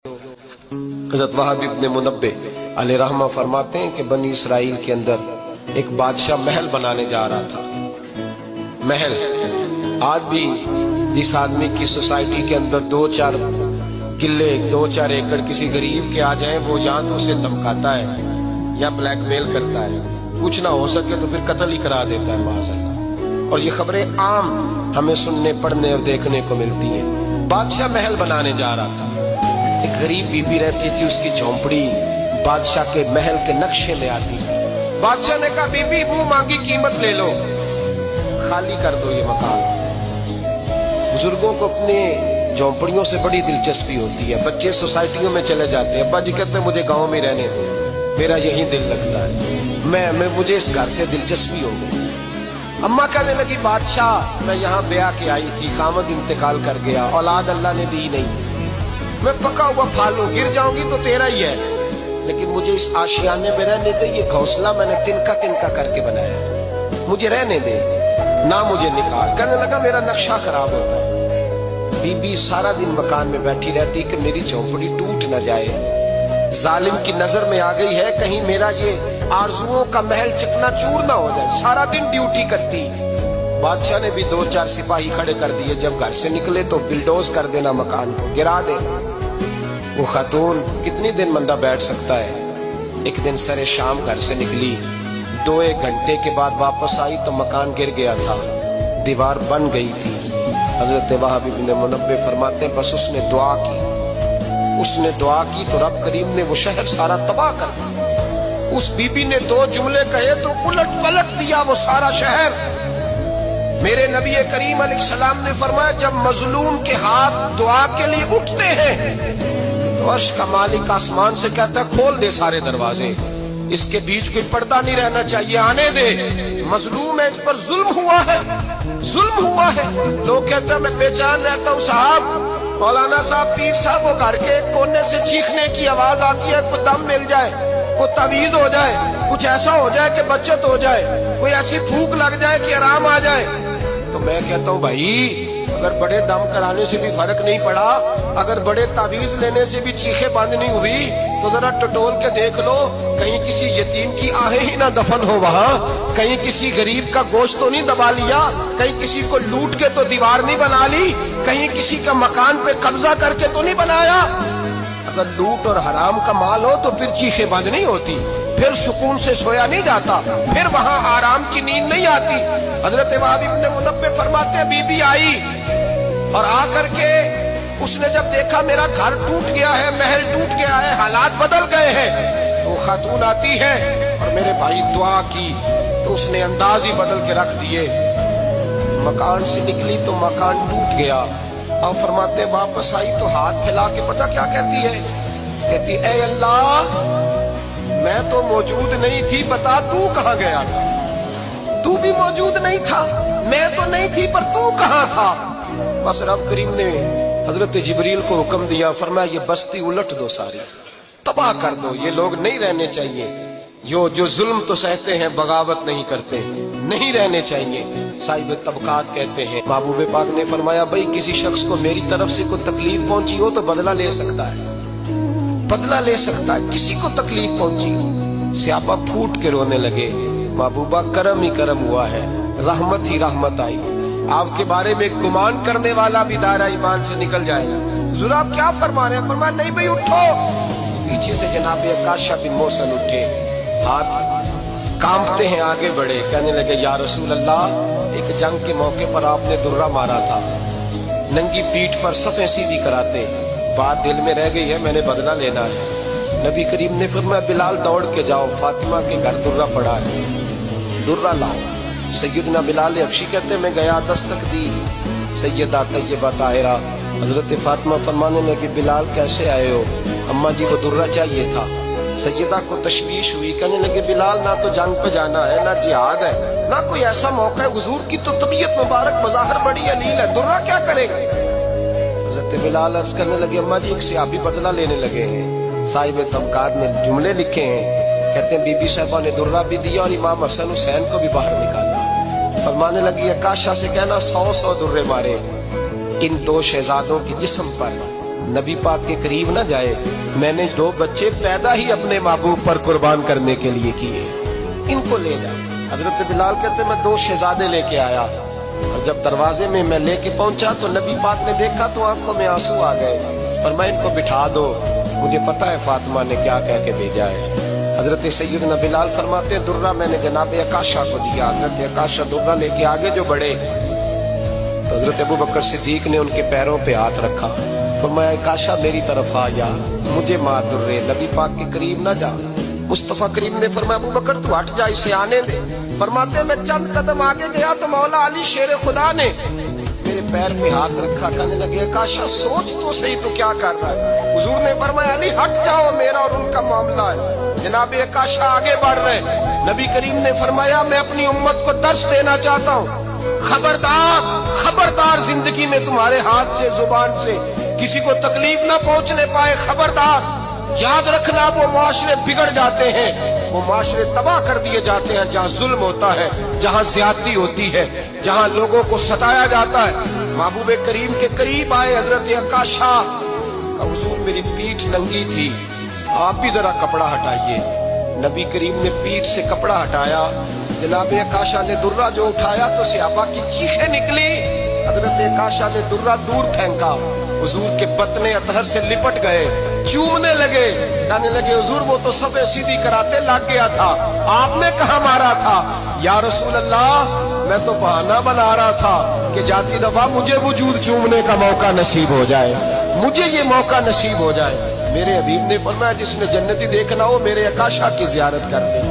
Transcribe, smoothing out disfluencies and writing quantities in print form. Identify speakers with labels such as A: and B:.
A: हज़रत वहाब इब्न मुनब्बे अलैहि रहमा फरमाते हैं कि बनी इसराइल के अंदर एक बादशाह महल बनाने जा रहा था। महल आज भी जिस आदमी की सोसाइटी के अंदर 2-4 किले 2-4 एकड़ किसी गरीब के आ जाए, वो या तो उसे धमकाता है या ब्लैकमेल करता है, कुछ ना हो सके तो फिर कत्ल ही करा देता है माज़अल्लाह। और ये खबरें आम हमें सुनने पढ़ने और देखने को मिलती हैं। बादशाह महल बनाने जा रहा था, एक गरीब बीबी रहती थी, उसकी झोंपड़ी बादशाह के महल के नक्शे में आती थी। बादशाह ने कहा, बीबी मुंह मांगी कीमत ले लो, खाली कर दो ये मकान। बुजुर्गों को अपने झोंपड़ियों से बड़ी दिलचस्पी होती है। बच्चे सोसाइटियों में चले जाते हैं, अब्बा जी कहते हैं मुझे गांव में रहने दो, मेरा यही दिल लगता है, मुझे इस घर से दिलचस्पी हो गई। अम्मा कहने लगी, बादशाह मैं यहाँ ब्याह के आई थी, खामद इंतकाल कर गया, औलाद अल्लाह ने दी नहीं, मैं पका हुआ फाल हूं, गिर जाऊंगी तो तेरा ही है, लेकिन मुझे इस आशियाने में रहने दे। ये घोंसला मैंने तिनका तिनका करके बनाया, मुझे रहने दे, ना मुझे निकाल। कहने लगा मेरा नक्शा खराब होता है। बीबी सारा दिन मकान में बैठी रहती कि मेरी झोंपड़ी टूट न जाए, जालिम की नजर में आ गई है, कहीं मेरा ये आरजुओं का महल चकनाचूर ना हो जाए। सारा दिन ड्यूटी करती। बादशाह ने भी 2-4 सिपाही खड़े कर दिए, जब घर से निकले तो बिल्डोज कर देना, मकान को गिरा देना। वो खातून कितनी दिन बंदा बैठ सकता है। एक दिन सरे शाम घर से निकली, 2-1 घंटे के बाद वापस आई तो मकान गिर गया था, दीवार बन गई थी। हजरत वहाब इब्न मुनब्बे फरमाते हैं, बस उसने दुआ की तो रब करीम ने वो शहर सारा तबाह कर दिया। उस बीबी ने 2 जुमले कहे तो उलट पलट दिया वो सारा शहर। मेरे नबी करीम अलैहिस्सलाम ने फरमाया, जब मजलूम के हाथ दुआ के लिए उठते हैं तो अर्श का मालिक आसमान से कहता है, खोल दे सारे दरवाजे, इसके बीच कोई पर्दा नहीं रहना चाहिए, आने दे, मजलूम है, इस पर जुल्म हुआ है, जुल्म हुआ है। लोग कहते हैं मैं बेचैन रहता हूँ साहब, मौलाना साहब, पीर साहब, वो घर के कोने से चीखने की आवाज आती है, कोई दम मिल जाए, कोई तवीज हो जाए, कुछ ऐसा हो जाए कि बचत हो जाए, कोई ऐसी फूंक लग जाए कि आराम आ जाए। तो मैं कहता हूँ भाई, अगर बड़े दम कराने से भी फर्क नहीं पड़ा, अगर बड़े तावीज लेने से भी चीखें बंद नहीं हुई, तो जरा टटोल के देख लो, कहीं किसी यतीम की आहें ही ना दफन हो वहां, कहीं किसी गरीब का गोश्त तो नहीं दबा लिया, कहीं किसी को लूट के तो दीवार नहीं बना ली, कहीं किसी का मकान पे कब्जा करके तो नहीं बनाया। अगर लूट और हराम का माल हो तो फिर चीखें बंद नहीं होती, फिर सुकून से सोया नहीं जाता, फिर वहां आराम की नींद नहीं आती। हजरत वहाब इब्न मुनब्बे फरमाते हैं, बीबी आई और आकर के उसने जब देखा मेरा घर टूट गया है, महल टूट गया है, हालात बदल गए हैं, तो खातून आती है और मेरे भाई दुआ की तो उसने अंदाज ही बदल के रख दिए। मकान से निकली तो मकान टूट गया, और फरमाते वापस आई तो हाथ फैला के पता क्या कहती है, कहती ऐ अल्लाह, मैं तो मौजूद नहीं थी, बता तू कहाँ गया था? तू भी मौजूद नहीं था, मैं तो नहीं थी, पर तू कहाँ था? बस रब करीम ने हजरत जिब्रील को हुक्म दिया, फरमाया ये बस्ती उलट दो, सारी तबाह कर दो, ये लोग नहीं रहने चाहिए, जो जुल्म तो सहते हैं, बगावत नहीं करते, नहीं रहने चाहिए। साहिब तबकात कहते हैं, महबूब पाक ने फरमाया, भाई किसी शख्स को मेरी तरफ से कोई तकलीफ पहुंची हो तो बदला ले सकता है, बदला ले सकता है। किसी को तकलीफ पहुंची, सियापा फूट के रोने लगे, महबूबा करम ही करम हुआ है, रहमत ही रहमत आई, आपके बारे में गुमान करने वाला भी दायरा ईमान से निकल जाएगा। हुजूर आप क्या फरमा रहे हैं? फरमाया नहीं भाई उठो। पीछे से जनाब अकाशा बिन मोहसन उठे, हाथ कांपते हैं, आगे बढ़े, कहने लगे या रसूल अल्लाह, एक जंग के मौके पर आपने दुर्रा मारा था, नंगी पीठ पर सफ़ें सीधी कराते, बात दिल में रह गई है, मैंने बदला लेना है। नबी करीम ने फरमाया बिलाल दौड़ के जाओ, फातिमा के घर दुर्रा पड़ा है, दुर्रा लाओ। सैयदना बिलाल हबशी कहते मैं गया, दस्तक दी, सैयदा तैयबा ताहिरा हजरत फातिमा फरमाने लगी, बिलाल कैसे आए हो? अम्मा जी वो दुर्रा चाहिए था। सैयदा को तशवीश हुई, कहने लगे बिलाल ना तो जंग पे जाना है, ना जिहाद है, ना कोई ऐसा मौका है, हुजूर की तो तबीयत मुबारक मज़ाहिर बड़ी अलील है, दुर्रा क्या करेंगे? हजरत बिलाल अर्ज करने लगे, अम्मा जी एक सियाबी बदला लेने लगे हैं, साहिब तबकात ने जुमले लिखे हैं, कहते हैं बीबी साहबा ने दुर्रा भी दिया और इमाम हसन हुसैन को भी बाहर निकाला। फरमाने लगी, अकाशा से कहना 100-100 दुर्रे मारे इन 2 शहजादों के जिस्म पर, नबी पाक के करीब ना जाए। मैंने 2 बच्चे पैदा ही अपने महबूब पर कुर्बान करने के लिए किए, इनको ले जा। हजरत बिलाल कहते मैं 2 शहजादे लेके आया, और जब दरवाजे में मैं लेके पहुंचा तो नबी पाक ने देखा तो आंखों में आंसू आ गए। फरमाया इनको बिठा दो, मुझे पता है फातिमा ने क्या कह के भेजा है। हजरत सैयदना बिलाल फरमाते हैं दुर्रा मैंने जनाब अकाशा को दिया। हजरत अकाशा दुर्रा लेके आगे जो बढ़े तो हजरत अबू बकर सिद्दीक ने उनके पैरों पे हाथ रखा। फरमाया अकाशा मेरी तरफ आ या, मुझे मार दुर्रे, नबी पाक के करीब ना जा। मुस्तफा करीम ने फरमाया अबू बकर तू हट जा, इसे आने दे। फरमाते मैं चंद कदम आगे गया तो मौला अली शेर खुदा ने मेरे पैर पे हाथ रखा। कहने लगे अकाशा सोच तो सही तू क्या कर रहा है। हुजूर ने फरमाया अली हट जाओ, मेरा और उनका मामला है। जनाब अकाशा आगे बढ़ रहे। नबी करीम ने फरमाया मैं अपनी उम्मत को दर्श देना चाहता हूँ, खबरदार खबरदार जिंदगी में तुम्हारे हाथ से जुबान से किसी को तकलीफ ना पहुंचने पाए, खबरदार। याद रखना वो माशरे बिगड़ जाते हैं, वो माशरे तबाह कर दिए जाते हैं जहाँ जुल्म होता है, जहाँ ज्यादती होती है, जहाँ लोगों को सताया जाता है। महबूब करीम के करीब आए हजरत अकाशा, हुजूर मेरी पीठ नंगी थी, आप भी जरा कपड़ा हटाइए। नबी करीम ने पीठ से कपड़ा हटाया। जनाब अकाशा ने दुर्रा जो उठाया तो सहाबा की चीखें निकली। हजरत अकाशा ने दुर्रा दूर फेंका, हुजूर के बतने अतहर से लिपट गए, चूमने लगे, कहने लगे हुजूर वो तो सफे सीधी कराते लग गया था, आपने कहा मारा था। या रसूल अल्लाह मैं तो बहाना बना रहा था कि जाती दफा मुझे वजूद चूमने का मौका नसीब हो जाए, मुझे ये मौका नसीब हो जाए। मेरे हबीब ने फरमाया जिसने जन्नती देखना हो मेरे अकाशा की जियारत कर ले।